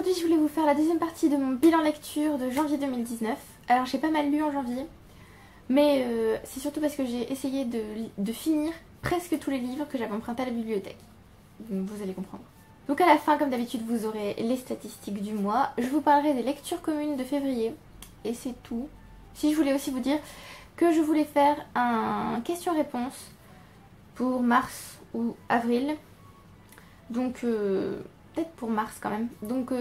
aujourd'hui je voulais vous faire la deuxième partie de mon bilan lecture de janvier 2019. Alors j'ai pas mal lu en janvier, mais c'est surtout parce que j'ai essayé de finir presque tous les livres que j'avais empruntés à la bibliothèque. Donc vous allez comprendre. Donc à la fin, comme d'habitude, vous aurez les statistiques du mois. Je vous parlerai des lectures communes de février. Et c'est tout. Si je voulais aussi vous dire que je voulais faire un question-réponse pour mars ou avril. Donc peut-être pour mars quand même. Donc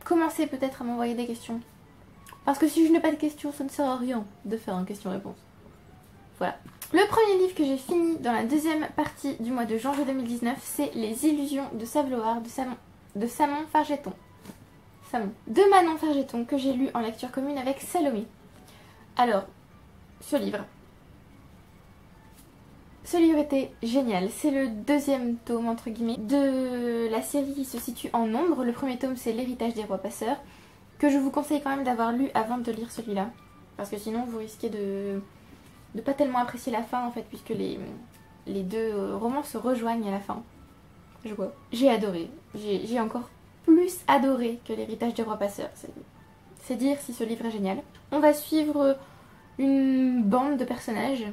commencez peut-être à m'envoyer des questions. Parce que si je n'ai pas de questions, ça ne sert à rien de faire un question-réponse. Voilà. Le premier livre que j'ai fini dans la deuxième partie du mois de janvier 2019, c'est Les Illusions de Savloar de Samon Fargeton. De Manon Fargeton, que j'ai lu en lecture commune avec Salomé. Alors, ce livre était génial. C'est le deuxième tome, entre guillemets, de la série qui se situe en nombre. Le premier tome, c'est L'Héritage des Rois Passeurs, que je vous conseille quand même d'avoir lu avant de lire celui-là. Parce que sinon, vous risquez de pas tellement apprécier la fin, en fait, puisque les deux romans se rejoignent à la fin. Je vois. J'ai adoré. J'ai encore plus adoré que L'Héritage des Rois Passeurs. C'est dire si ce livre est génial. On va suivre une bande de personnages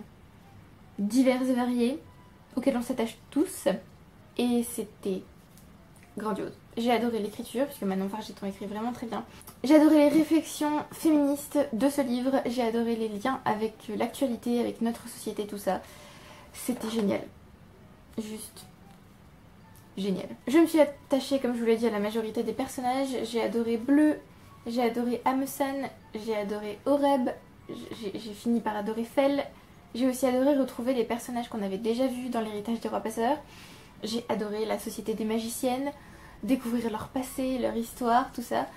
divers et variés, auxquels on s'attache tous. Et c'était grandiose. J'ai adoré l'écriture, puisque Manon Fargeton écrit vraiment très bien. J'ai adoré les réflexions féministes de ce livre. J'ai adoré les liens avec l'actualité, avec notre société, tout ça. C'était génial. Juste génial. Je me suis attachée, comme je vous l'ai dit, à la majorité des personnages. J'ai adoré Bleu, j'ai adoré Amesan, j'ai adoré Oreb, j'ai fini par adorer Fell. J'ai aussi adoré retrouver les personnages qu'on avait déjà vus dans L'Héritage des Rois Passeurs. J'ai adoré la Société des Magiciennes, découvrir leur passé, leur histoire, tout ça.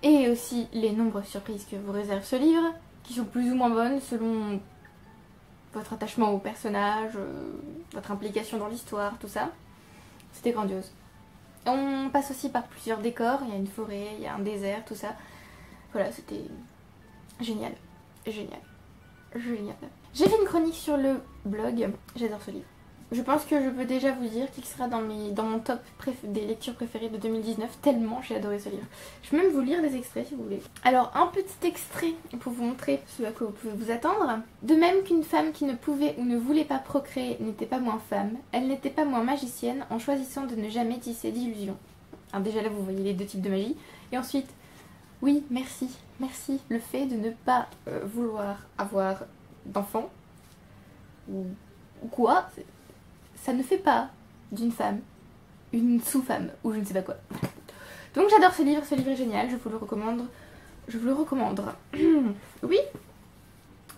Et aussi les nombreuses surprises que vous réserve ce livre, qui sont plus ou moins bonnes selon votre attachement au personnage, votre implication dans l'histoire, tout ça. C'était grandiose. On passe aussi par plusieurs décors, il y a une forêt, il y a un désert, tout ça. Voilà, c'était génial, génial, génial. J'ai fait une chronique sur le blog, j'adore ce livre. Je pense que je peux déjà vous dire qu'il sera dans mon top des lectures préférées de 2019, tellement j'ai adoré ce livre. Je vais même vous lire des extraits si vous voulez. Alors, un petit extrait pour vous montrer ce à quoi vous pouvez vous attendre. De même qu'une femme qui ne pouvait ou ne voulait pas procréer n'était pas moins femme, elle n'était pas moins magicienne en choisissant de ne jamais tisser d'illusions. Alors déjà là, vous voyez les deux types de magie. Et ensuite, oui, merci, merci. Le fait de ne pas vouloir avoir d'enfant, ou quoi, ça ne fait pas d'une femme une sous-femme, ou je ne sais pas quoi. Donc j'adore ce livre est génial, je vous le recommande. Je vous le recommande. Oui,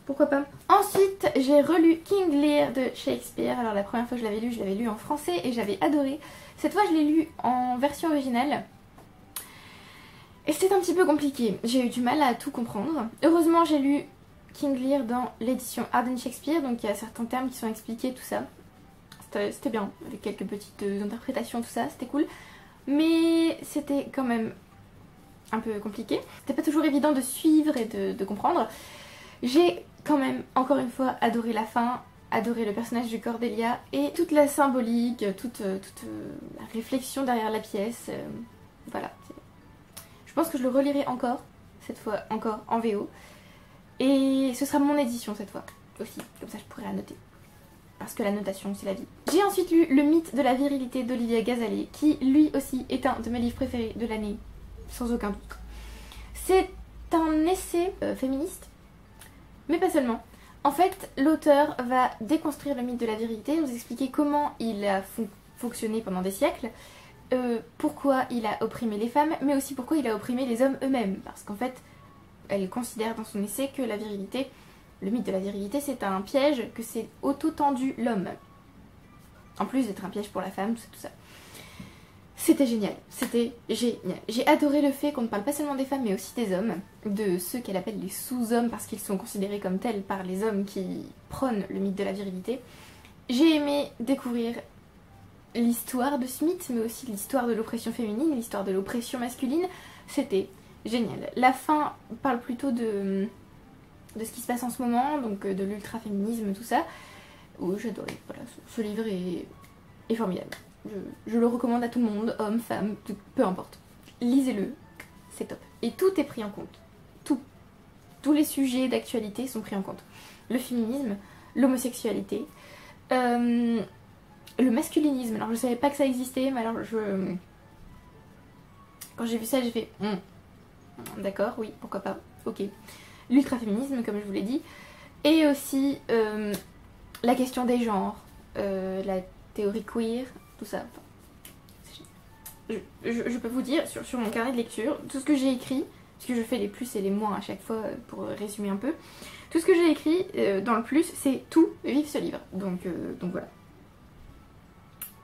pourquoi pas. Ensuite, j'ai relu King Lear de Shakespeare. Alors la première fois que je l'avais lu en français et j'avais adoré. Cette fois, je l'ai lu en version originale. Et c'était un petit peu compliqué. J'ai eu du mal à tout comprendre. Heureusement, j'ai lu King Lear dans l'édition Arden Shakespeare, donc il y a certains termes qui sont expliqués, tout ça. C'était bien, avec quelques petites interprétations, tout ça, c'était cool. Mais c'était quand même un peu compliqué. C'était pas toujours évident de suivre et de comprendre. J'ai quand même, encore une fois, adoré la fin, adoré le personnage de Cordelia et toute la symbolique, toute la réflexion derrière la pièce. Voilà. Je pense que je le relirai encore, cette fois encore en VO. Et ce sera mon édition cette fois aussi, comme ça je pourrai la noter. Parce que la notation, c'est la vie. J'ai ensuite lu Le mythe de la virilité d'Olivia Gazalet, qui lui aussi est un de mes livres préférés de l'année, sans aucun doute. C'est un essai féministe, mais pas seulement. En fait, l'auteur va déconstruire le mythe de la virilité, nous expliquer comment il a fonctionné pendant des siècles, pourquoi il a opprimé les femmes, mais aussi pourquoi il a opprimé les hommes eux-mêmes. Parce qu'en fait, elle considère dans son essai que la virilité... Le mythe de la virilité, c'est un piège que s'est auto-tendu l'homme. En plus d'être un piège pour la femme, tout ça. C'était génial, c'était génial. J'ai adoré le fait qu'on ne parle pas seulement des femmes, mais aussi des hommes. De ceux qu'elle appelle les sous-hommes, parce qu'ils sont considérés comme tels par les hommes qui prônent le mythe de la virilité. J'ai aimé découvrir l'histoire de ce mythe, mais aussi l'histoire de l'oppression féminine, l'histoire de l'oppression masculine. C'était génial. La fin parle plutôt de ce qui se passe en ce moment, donc de l'ultra-féminisme, tout ça. Oui, j'adorais. Voilà, ce livre est formidable. Je le recommande à tout le monde, homme, femme, peu importe. Lisez-le, c'est top. Et tout est pris en compte. Tout. Tous les sujets d'actualité sont pris en compte. Le féminisme, l'homosexualité, le masculinisme. Alors je savais pas que ça existait, mais alors quand j'ai vu ça, j'ai fait d'accord, oui, pourquoi pas, ok. L'ultraféminisme, comme je vous l'ai dit, et aussi la question des genres, la théorie queer, tout ça. Enfin, je peux vous dire sur mon carnet de lecture, tout ce que j'ai écrit, parce que je fais les plus et les moins à chaque fois pour résumer un peu, tout ce que j'ai écrit dans le plus, c'est tout, vive ce livre. Donc voilà.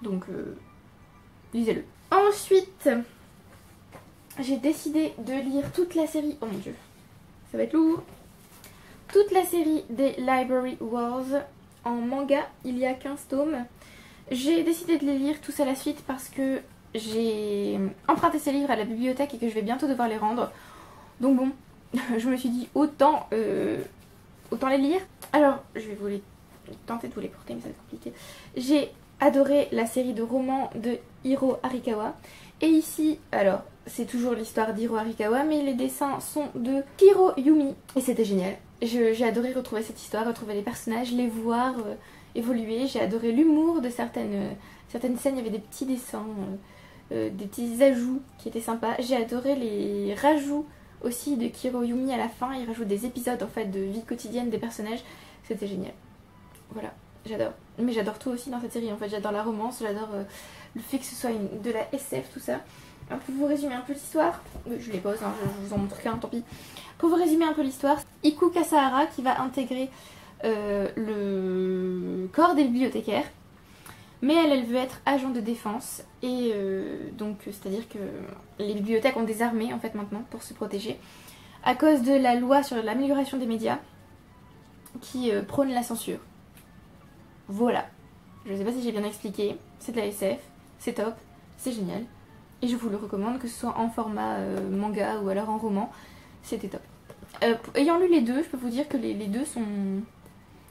Donc lisez-le. Ensuite, j'ai décidé de lire toute la série, oh mon dieu, ça va être lourd, toute la série des Library Wars en manga. Il y a 15 tomes. J'ai décidé de les lire tous à la suite parce que j'ai emprunté ces livres à la bibliothèque et que je vais bientôt devoir les rendre. Donc bon, je me suis dit autant les lire. Alors, je vais vous les tenter de vous les porter, mais ça va être compliqué. J'ai adoré la série de romans de Hiro Arikawa. Et ici, alors, c'est toujours l'histoire d'Hiro Arikawa, mais les dessins sont de Kiro Yumi. Et c'était génial. J'ai adoré retrouver cette histoire, retrouver les personnages, les voir évoluer. J'ai adoré l'humour de certaines scènes. Il y avait des petits dessins, des petits ajouts qui étaient sympas. J'ai adoré les rajouts aussi de Kiro Yumi à la fin. Il rajoute des épisodes en fait de vie quotidienne des personnages. C'était génial. Voilà, j'adore. Mais j'adore tout aussi dans cette série en fait. J'adore la romance, j'adore le fait que ce soit de la SF, tout ça. Alors pour vous résumer un peu l'histoire, je les pose, hein, je vous en montre qu'un, tant pis. Pour vous résumer un peu l'histoire, Iku Kasahara qui va intégrer le corps des bibliothécaires, mais elle veut être agent de défense et donc c'est-à-dire que les bibliothèques ont des armées en fait maintenant pour se protéger à cause de la loi sur l'amélioration des médias qui prône la censure. Voilà, je sais pas si j'ai bien expliqué, c'est de la SF, c'est top, c'est génial. Et je vous le recommande, que ce soit en format manga ou alors en roman, c'était top. Ayant lu les deux, je peux vous dire que les deux sont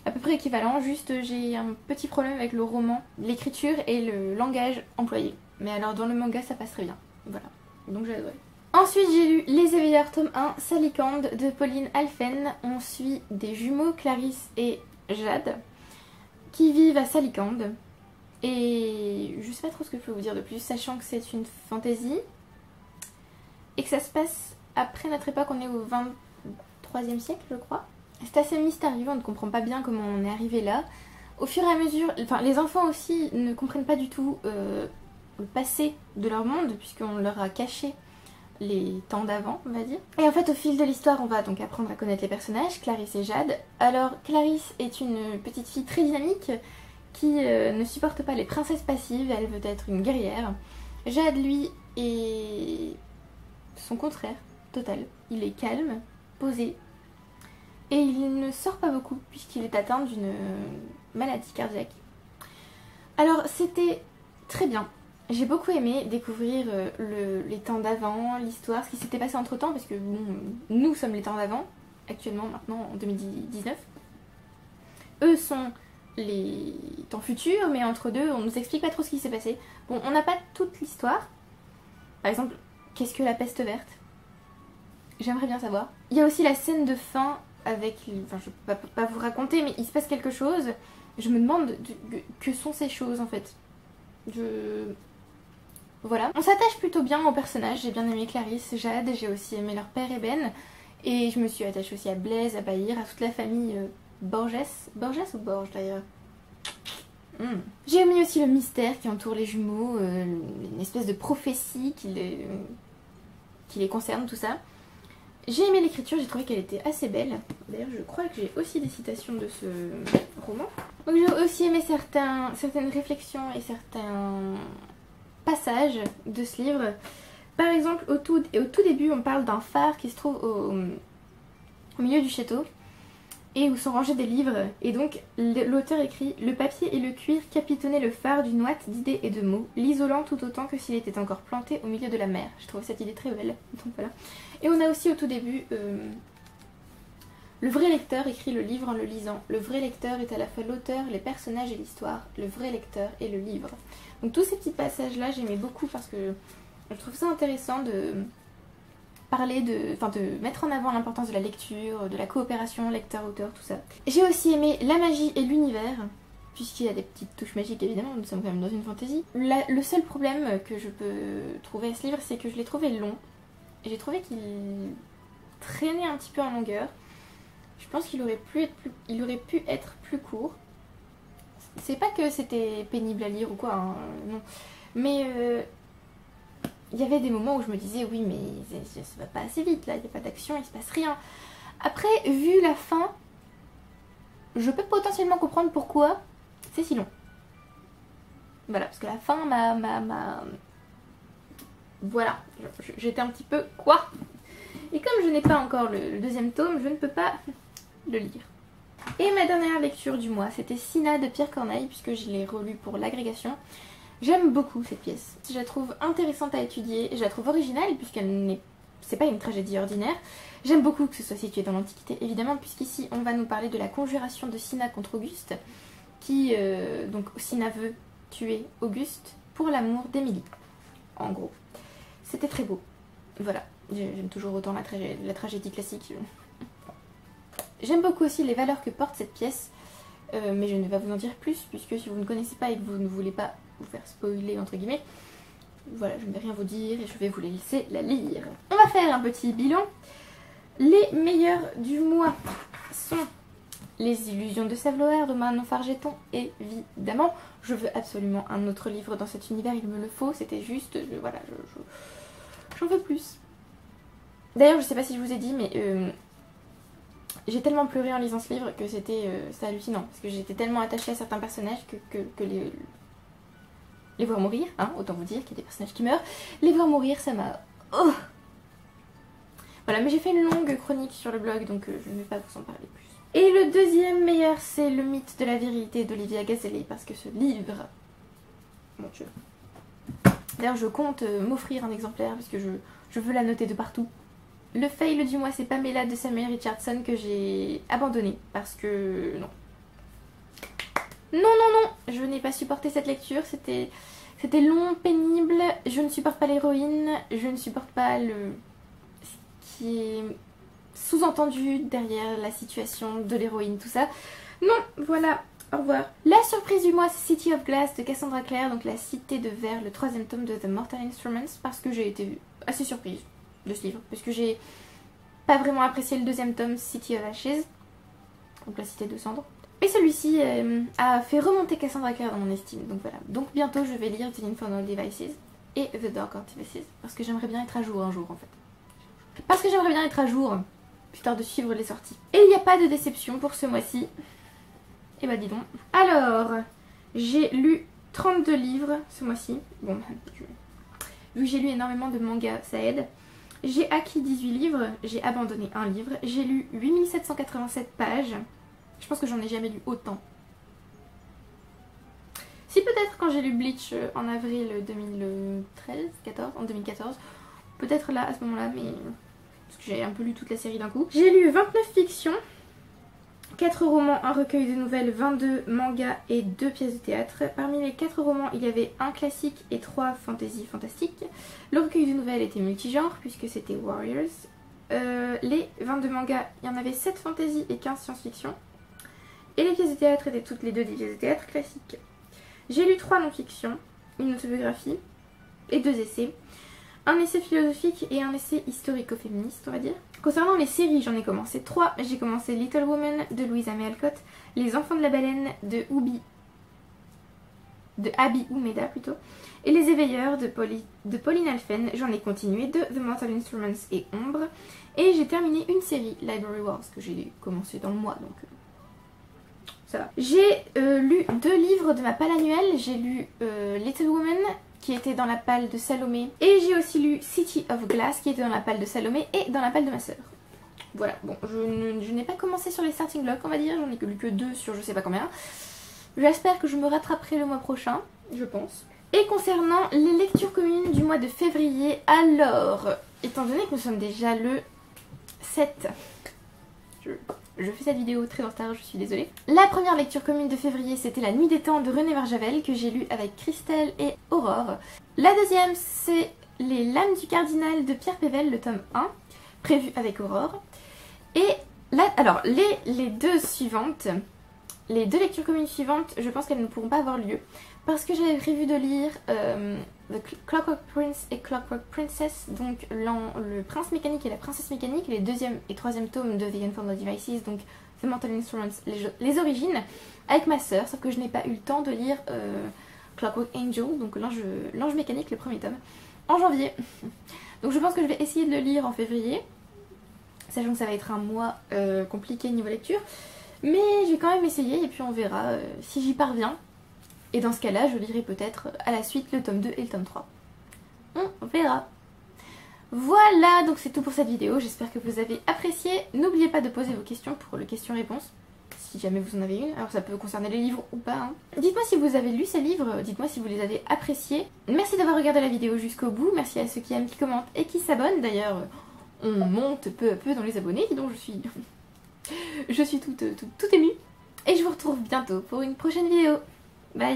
à peu près équivalents, juste j'ai un petit problème avec le roman, l'écriture et le langage employé. Mais alors dans le manga ça passe très bien, voilà, donc j'ai adoré. Ensuite j'ai lu Les Éveilleurs tome 1, Salicande de Pauline Alphen. On suit des jumeaux, Clarisse et Jade, qui vivent à Salicande. Et je sais pas trop ce que je peux vous dire de plus, sachant que c'est une fantaisie et que ça se passe après notre époque, on est au 23e siècle je crois. C'est assez mystérieux, on ne comprend pas bien comment on est arrivé là. Au fur et à mesure, enfin les enfants aussi ne comprennent pas du tout le passé de leur monde puisqu'on leur a caché les temps d'avant, on va dire. Et en fait au fil de l'histoire on va donc apprendre à connaître les personnages, Clarisse et Jade. Alors Clarisse est une petite fille très dynamique qui ne supporte pas les princesses passives, elle veut être une guerrière. Jade, lui, est son contraire, total. Il est calme, posé, et il ne sort pas beaucoup puisqu'il est atteint d'une maladie cardiaque. Alors c'était très bien. J'ai beaucoup aimé découvrir les temps d'avant, l'histoire, ce qui s'était passé entre temps, parce que bon, nous sommes les temps d'avant, actuellement, maintenant, en 2019. Eux sont les temps futurs, mais entre deux on nous explique pas trop ce qui s'est passé. Bon, on n'a pas toute l'histoire. Par exemple, qu'est-ce que la peste verte? J'aimerais bien savoir. Il y a aussi la scène de fin avec, enfin je peux pas vous raconter, mais il se passe quelque chose. Je me demande que sont ces choses en fait. Voilà. On s'attache plutôt bien aux personnages. J'ai bien aimé Clarisse, Jade, j'ai aussi aimé leur père Eben. Et je me suis attachée aussi à Blaise, à Bahir, à toute la famille Borges ou Borges d'ailleurs. J'ai aimé aussi le mystère qui entoure les jumeaux, une espèce de prophétie qui les concerne, tout ça. J'ai aimé l'écriture, j'ai trouvé qu'elle était assez belle. D'ailleurs je crois que j'ai aussi des citations de ce roman. Donc j'ai aussi aimé certaines réflexions et certains passages de ce livre. Par exemple au tout début on parle d'un phare qui se trouve au milieu du château et où sont rangés des livres, et donc l'auteur écrit: le papier et le cuir capitonnaient le phare d'une ouate d'idées et de mots, l'isolant tout autant que s'il était encore planté au milieu de la mer. Je trouve cette idée très belle, donc voilà. Et on a aussi au tout début le vrai lecteur écrit le livre en le lisant. Le vrai lecteur est à la fois l'auteur, les personnages et l'histoire. Le vrai lecteur est le livre. Donc tous ces petits passages là j'aimais beaucoup parce que je trouve ça intéressant parler de mettre en avant l'importance de la lecture, de la coopération lecteur-auteur, tout ça. J'ai aussi aimé la magie et l'univers, puisqu'il y a des petites touches magiques évidemment, nous sommes quand même dans une fantasy. Le seul problème que je peux trouver à ce livre, c'est que je l'ai trouvé long. J'ai trouvé qu'il traînait un petit peu en longueur. Je pense qu'il aurait pu être plus court. C'est pas que c'était pénible à lire ou quoi, hein, non. Mais il y avait des moments où je me disais oui mais ça va pas assez vite là, il n'y a pas d'action, il se passe rien. Après, vu la fin, je peux potentiellement comprendre pourquoi c'est si long. Voilà, parce que la fin voilà, j'étais un petit peu quoi. Et comme je n'ai pas encore le deuxième tome, je ne peux pas le lire. Et ma dernière lecture du mois, c'était Sina de Pierre Corneille, puisque je l'ai relue pour l'agrégation. J'aime beaucoup cette pièce. Je la trouve intéressante à étudier, je la trouve originale, c'est pas une tragédie ordinaire. J'aime beaucoup que ce soit situé dans l'Antiquité, évidemment, puisqu'ici on va nous parler de la conjuration de Sina contre Auguste, qui, donc Sina veut tuer Auguste pour l'amour d'Émilie, en gros. C'était très beau. Voilà, j'aime toujours autant la tragédie classique. J'aime beaucoup aussi les valeurs que porte cette pièce, mais je ne vais pas vous en dire plus, puisque si vous ne connaissez pas et que vous ne voulez pas vous faire spoiler entre guillemets, voilà, je ne vais rien vous dire et je vais vous laisser la lire. On va faire un petit bilan. Les meilleurs du mois sont Les Illusions de Saveloer de Manon Fargeton, évidemment. Je veux absolument un autre livre dans cet univers, il me le faut, c'était juste, voilà, j'en veux plus. D'ailleurs, je sais pas si je vous ai dit, mais j'ai tellement pleuré en lisant ce livre que c'était hallucinant. Parce que j'étais tellement attachée à certains personnages que les voir mourir, hein, autant vous dire qu'il y a des personnages qui meurent. Les voir mourir, ça m'a... Oh, voilà, mais j'ai fait une longue chronique sur le blog, donc je ne vais pas vous en parler plus. Et le deuxième meilleur, c'est Le Mythe de la Vérité d'Olivia Gazelli, parce que ce livre... Mon Dieu. D'ailleurs, je compte m'offrir un exemplaire, parce que je veux la noter de partout. Le fail du mois, c'est Pamela de Samuel Richardson, que j'ai abandonné, parce que... non. Non, je n'ai pas supporté cette lecture, c'était long, pénible, je ne supporte pas l'héroïne, je ne supporte pas ce qui est sous-entendu derrière la situation de l'héroïne, tout ça. Non, voilà, au revoir. La surprise du mois, c'est City of Glass de Cassandra Clare, donc la cité de verre, le 3e tome de The Mortal Instruments, parce que j'ai été assez surprise de ce livre, parce que j'ai pas vraiment apprécié le 2e tome, City of Ashes, donc la cité de cendres. Et celui-ci a fait remonter Cassandra Clare dans mon estime, donc voilà. Donc bientôt je vais lire The Infernal Devices et The Dark Artifices, parce que j'aimerais bien être à jour un jour en fait. Parce que j'aimerais bien être à jour, histoire de suivre les sorties. Et il n'y a pas de déception pour ce mois-ci. Et bah dis donc. Alors, j'ai lu 32 livres ce mois-ci. Bon, vu que j'ai lu énormément de mangas, ça aide. J'ai acquis 18 livres, j'ai abandonné un livre. J'ai lu 8787 pages. Je pense que j'en ai jamais lu autant. Si peut-être quand j'ai lu Bleach en avril 2014, peut-être là, à ce moment-là, mais... parce que j'ai un peu lu toute la série d'un coup. J'ai lu 29 fictions, 4 romans, un recueil de nouvelles, 22 mangas et 2 pièces de théâtre. Parmi les 4 romans, il y avait un classique et 3 fantasy fantastiques. Le recueil de nouvelles était multigenre puisque c'était Warriors. Les 22 mangas, il y en avait 7 fantasy et 15 science-fiction. Et les pièces de théâtre étaient toutes les deux des pièces de théâtre classiques. J'ai lu 3 non-fictions, une autobiographie et 2 essais. Un essai philosophique et un essai historico-féministe, on va dire. Concernant les séries, j'en ai commencé 3. J'ai commencé Little Woman de Louisa May Alcott, Les Enfants de la Baleine de Abi Umeda plutôt, et Les Éveilleurs de Pauline Alphen. J'en ai continué 2, The Mortal Instruments et Ombre. Et j'ai terminé une série, Library Wars, que j'ai commencé dans le mois, donc... ça va. J'ai lu 2 livres de ma palle annuelle. J'ai lu Little Woman, qui était dans la palle de Salomé. Et j'ai aussi lu City of Glass, qui était dans la palle de Salomé et dans la palle de ma soeur. Voilà, bon, je n'ai pas commencé sur les starting blocks, on va dire. J'en ai lu que 2 sur je sais pas combien. J'espère que je me rattraperai le mois prochain, je pense. Et concernant les lectures communes du mois de février, alors, étant donné que nous sommes déjà le 7... Je fais cette vidéo très en retard, je suis désolée. La première lecture commune de février, c'était La Nuit des Temps de René Marjavel, que j'ai lu avec Christelle et Aurore. La deuxième, c'est Les Lames du Cardinal de Pierre Pével, le tome 1, prévu avec Aurore. Et là, alors, les deux suivantes, les deux lectures communes suivantes, je pense qu'elles ne pourront pas avoir lieu. Parce que j'avais prévu de lire The Clockwork Prince et Clockwork Princess, donc le prince mécanique et la princesse mécanique, les deuxième et troisième tomes de The Infernal Devices, donc The Mortal Instruments, les origines, avec ma sœur, sauf que je n'ai pas eu le temps de lire Clockwork Angel, donc l'ange mécanique, le premier tome, en janvier. Donc je pense que je vais essayer de le lire en février, sachant que ça va être un mois compliqué niveau lecture, mais je vais quand même essayer et puis on verra si j'y parviens. Et dans ce cas-là, je lirai peut-être à la suite le tome 2 et le tome 3. On verra. Voilà, donc c'est tout pour cette vidéo. J'espère que vous avez apprécié. N'oubliez pas de poser vos questions pour le question-réponse, si jamais vous en avez une. Alors ça peut concerner les livres ou pas. Hein. Dites-moi si vous avez lu ces livres, dites-moi si vous les avez appréciés. Merci d'avoir regardé la vidéo jusqu'au bout. Merci à ceux qui aiment, qui commentent et qui s'abonnent. D'ailleurs, on monte peu à peu dans les abonnés, donc je suis toute émue. Et je vous retrouve bientôt pour une prochaine vidéo. Bye.